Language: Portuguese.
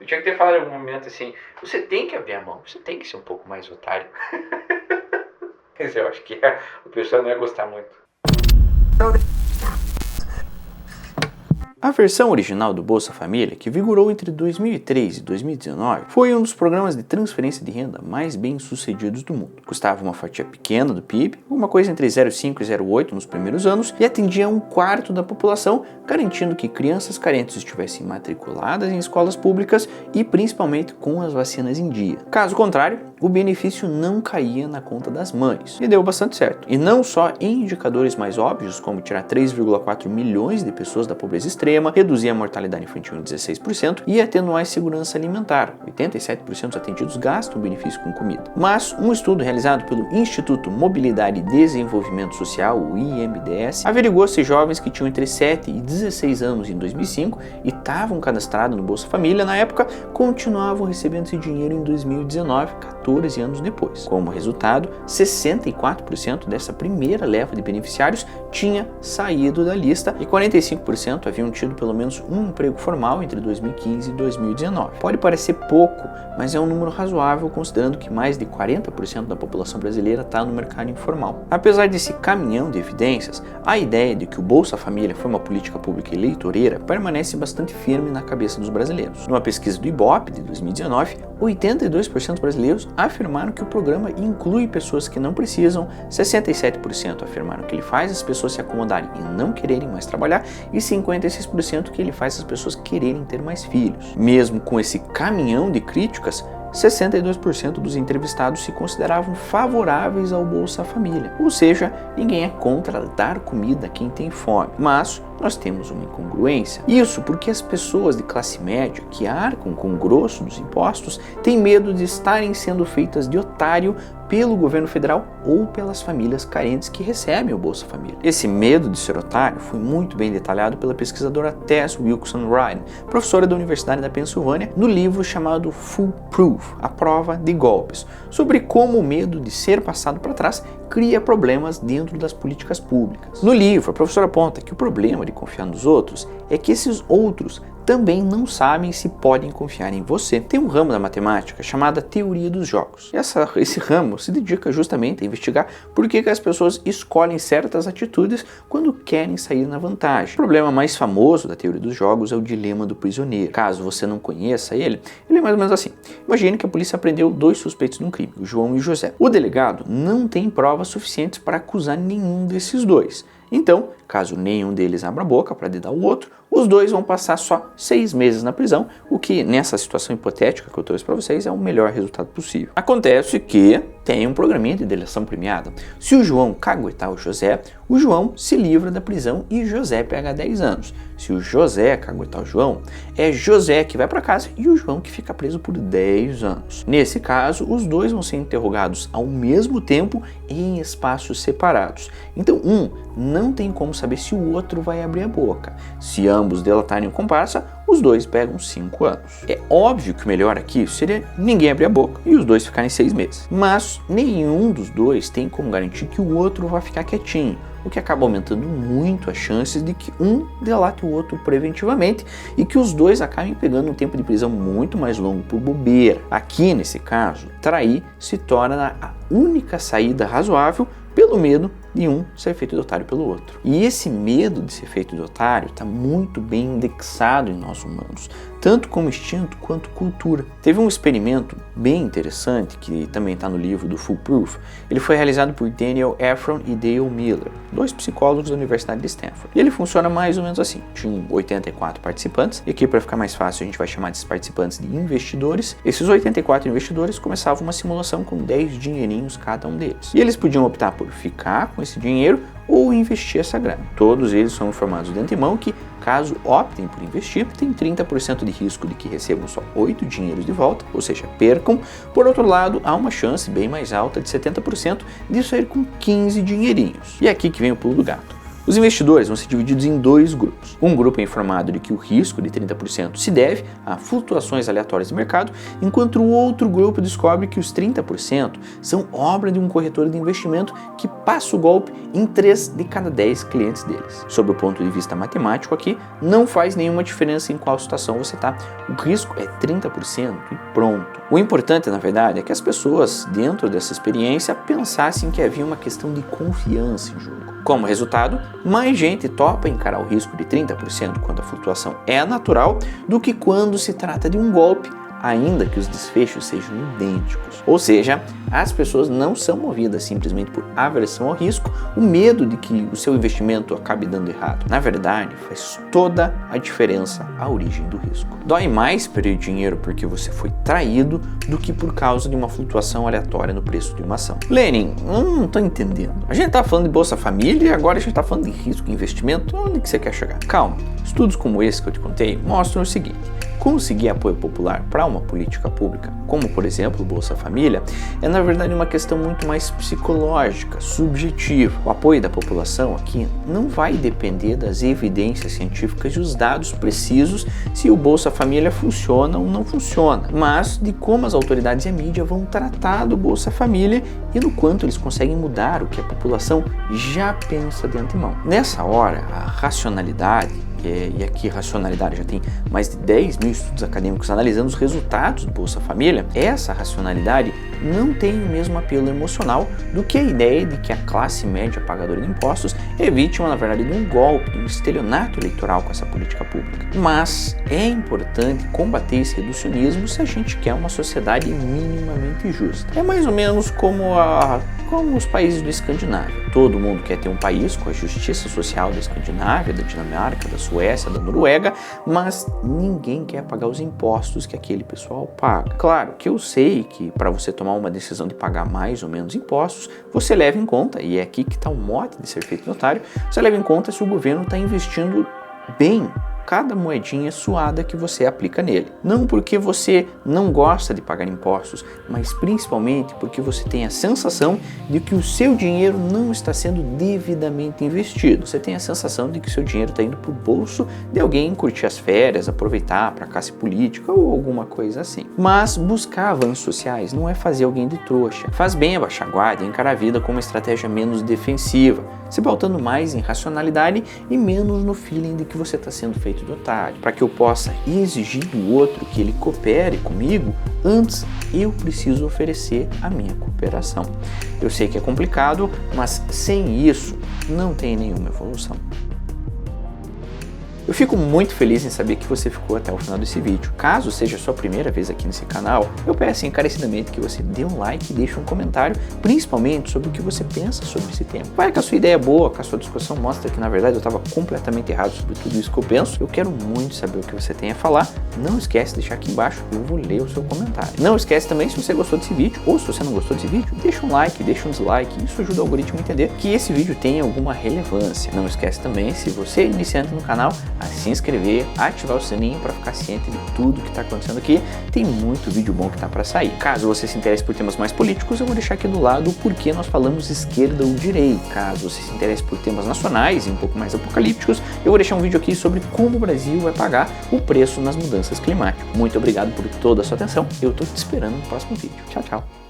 Eu tinha que ter falado em algum momento assim, você tem que abrir a mão, você tem que ser um pouco mais otário. Mas eu acho que o pessoal não ia gostar muito. A versão original do Bolsa Família, que vigorou entre 2003 e 2019, foi um dos programas de transferência de renda mais bem sucedidos do mundo. Custava uma fatia pequena do PIB, uma coisa entre 0,5 e 0,8 nos primeiros anos, e atendia 1/4 da população, garantindo que crianças carentes estivessem matriculadas em escolas públicas e principalmente com as vacinas em dia. Caso contrário, o benefício não caía na conta das mães, e deu bastante certo. E não só em indicadores mais óbvios, como tirar 3,4 milhões de pessoas da pobreza extrema, reduzir a mortalidade infantil em 16% e atenuar segurança alimentar. 87% dos atendidos gastam o benefício com comida. Mas um estudo realizado pelo Instituto Mobilidade e Desenvolvimento Social, o IMDS, averigou se jovens que tinham entre 7 e 16 anos em 2005 e estavam cadastrados no Bolsa Família na época, continuavam recebendo esse dinheiro em 2019, 14 anos depois. Como resultado, 64% dessa primeira leva de beneficiários tinha saído da lista e 45% haviam tido pelo menos um emprego formal entre 2015 e 2019. Pode parecer pouco, mas é um número razoável considerando que mais de 40% da população brasileira está no mercado informal. Apesar desse caminhão de evidências, a ideia de que o Bolsa Família foi uma política pública eleitoreira permanece bastante firme na cabeça dos brasileiros. Numa pesquisa do Ibope de 2019, 82% dos brasileiros afirmaram que o programa inclui pessoas que não precisam, 67% afirmaram que ele faz as pessoas se acomodarem e não quererem mais trabalhar e 56% que ele faz as pessoas quererem ter mais filhos. Mesmo com esse caminhão de críticas, 62% dos entrevistados se consideravam favoráveis ao Bolsa Família, ou seja, ninguém é contra dar comida a quem tem fome, mas nós temos uma incongruência. Isso porque as pessoas de classe média que arcam com o grosso dos impostos têm medo de estarem sendo feitas de otário pelo governo federal ou pelas famílias carentes que recebem o Bolsa Família. Esse medo de ser otário foi muito bem detalhado pela pesquisadora Tess Wilson Ryan, professora da Universidade da Pensilvânia, no livro chamado Foolproof, a prova de golpes, sobre como o medo de ser passado para trás cria problemas dentro das políticas públicas. No livro, a professora aponta que o problema de confiar nos outros é que esses outros também não sabem se podem confiar em você. Tem um ramo da matemática chamado teoria dos jogos. Esse ramo se dedica justamente a investigar por que as pessoas escolhem certas atitudes quando querem sair na vantagem. O problema mais famoso da teoria dos jogos é o dilema do prisioneiro. Caso você não conheça ele é mais ou menos assim. Imagine que a polícia prendeu 2 suspeitos de um crime, o João e o José. O delegado não tem provas suficientes para acusar nenhum desses 2. Então, caso nenhum deles abra a boca para dedar o outro, os 2 vão passar só 6 meses na prisão, o que nessa situação hipotética que eu trouxe para vocês é o melhor resultado possível. Acontece que tem um programinha de delação premiada. Se o João caguetar o João se livra da prisão e José pega 10 anos. Se o José caguetar o João, é José que vai para casa e o João que fica preso por 10 anos. Nesse caso, os 2 vão ser interrogados ao mesmo tempo em espaços separados. Então, um não tem como saber se o outro vai abrir a boca. Se ambos delatarem o comparsa, os 2 pegam 5 anos. É óbvio que o melhor aqui seria ninguém abrir a boca e os 2 ficarem 6 meses. Mas nenhum dos 2 tem como garantir que o outro vai ficar quietinho, o que acaba aumentando muito as chances de que um delate o outro preventivamente e que os 2 acabem pegando um tempo de prisão muito mais longo por bobeira. Aqui, nesse caso, trair se torna a única saída razoável pelo medo de um ser feito de otário pelo outro. E esse medo de ser feito de otário está muito bem indexado em nós humanos, tanto como instinto quanto cultura. Teve um experimento bem interessante, que também está no livro do Foolproof. Ele foi realizado por Daniel Efron e Dale Miller, 2 psicólogos da Universidade de Stanford. E ele funciona mais ou menos assim. Tinham 84 participantes, e aqui para ficar mais fácil a gente vai chamar desses participantes de investidores. Esses 84 investidores começavam uma simulação com 10 dinheirinhos cada um deles. E eles podiam optar por ficar com esse dinheiro ou investir essa grana. Todos eles são informados de antemão que, caso optem por investir, tem 30% de risco de que recebam só 8 dinheiros de volta, ou seja, percam. Por outro lado, há uma chance bem mais alta de 70% de sair com 15 dinheirinhos. E é aqui que vem o pulo do gato. Os investidores vão ser divididos em dois grupos. Um grupo é informado de que o risco de 30% se deve a flutuações aleatórias do mercado, enquanto o outro grupo descobre que os 30% são obra de um corretor de investimento que passa o golpe em 3 de cada 10 clientes deles. Sob o ponto de vista matemático aqui, não faz nenhuma diferença em qual situação você está. O risco é 30% e pronto. O importante, na verdade, é que as pessoas, dentro dessa experiência, pensassem que havia uma questão de confiança em jogo. Como resultado, mais gente topa encarar o risco de 30% quando a flutuação é natural do que quando se trata de um golpe, ainda que os desfechos sejam idênticos. Ou seja, as pessoas não são movidas simplesmente por aversão ao risco, o medo de que o seu investimento acabe dando errado. Na verdade, faz toda a diferença a origem do risco. Dói mais perder dinheiro porque você foi traído do que por causa de uma flutuação aleatória no preço de uma ação. Lenin, eu não estou entendendo. A gente está falando de Bolsa Família e agora a gente está falando de risco e investimento. Onde que você quer chegar? Calma, estudos como esse que eu te contei mostram o seguinte: conseguir apoio popular para uma política pública, como por exemplo o Bolsa Família, é na verdade uma questão muito mais psicológica, subjetiva. O apoio da população aqui não vai depender das evidências científicas e os dados precisos se o Bolsa Família funciona ou não funciona, mas de como as autoridades e a mídia vão tratar do Bolsa Família e do quanto eles conseguem mudar o que a população já pensa de antemão. Nessa hora, a racionalidade, e aqui racionalidade já tem mais de 10 mil estudos acadêmicos analisando os resultados do Bolsa Família, essa racionalidade não tem o mesmo apelo emocional do que a ideia de que a classe média pagadora de impostos é vítima, na verdade, de um golpe, de um estelionato eleitoral com essa política pública. Mas é importante combater esse reducionismo se a gente quer uma sociedade minimamente justa. É mais ou menos como os países do Escandinávia. Todo mundo quer ter um país com a justiça social da Escandinávia, da Dinamarca, da Suécia, da Noruega, mas ninguém quer pagar os impostos que aquele pessoal paga. Claro que eu sei que para você tomar uma decisão de pagar mais ou menos impostos, você leva em conta, e é aqui que está o mote de ser feito notário, você leva em conta se o governo está investindo bem cada moedinha suada que você aplica nele. Não porque você não gosta de pagar impostos, mas principalmente porque você tem a sensação de que o seu dinheiro não está sendo devidamente investido. Você tem a sensação de que o seu dinheiro está indo para o bolso de alguém curtir as férias, aproveitar para caça política ou alguma coisa assim. Mas buscar avanços sociais não é fazer alguém de trouxa. Faz bem abaixar a guarda e encarar a vida com uma estratégia menos defensiva, se pautando mais em racionalidade e menos no feeling de que você está sendo feito de otário. Para que eu possa exigir do outro que ele coopere comigo, antes eu preciso oferecer a minha cooperação. Eu sei que é complicado, mas sem isso não tem nenhuma evolução. Eu fico muito feliz em saber que você ficou até o final desse vídeo. Caso seja a sua primeira vez aqui nesse canal, eu peço encarecidamente que você dê um like e deixe um comentário, principalmente sobre o que você pensa sobre esse tema. Vai que a sua ideia é boa, que a sua discussão mostra que na verdade eu estava completamente errado sobre tudo isso que eu penso. Eu quero muito saber o que você tem a falar. Não esquece de deixar aqui embaixo, eu vou ler o seu comentário. Não esquece também, se você gostou desse vídeo, ou se você não gostou desse vídeo, deixa um like, deixa um dislike. Isso ajuda o algoritmo a entender que esse vídeo tem alguma relevância. Não esquece também, se você é iniciante no canal, a se inscrever, ativar o sininho para ficar ciente de tudo que está acontecendo aqui. Tem muito vídeo bom que está para sair. Caso você se interesse por temas mais políticos, eu vou deixar aqui do lado o porquê nós falamos esquerda ou direita. Caso você se interesse por temas nacionais e um pouco mais apocalípticos, eu vou deixar um vídeo aqui sobre como o Brasil vai pagar o preço nas mudanças climáticas. Muito obrigado por toda a sua atenção. Eu estou te esperando no próximo vídeo. Tchau, tchau.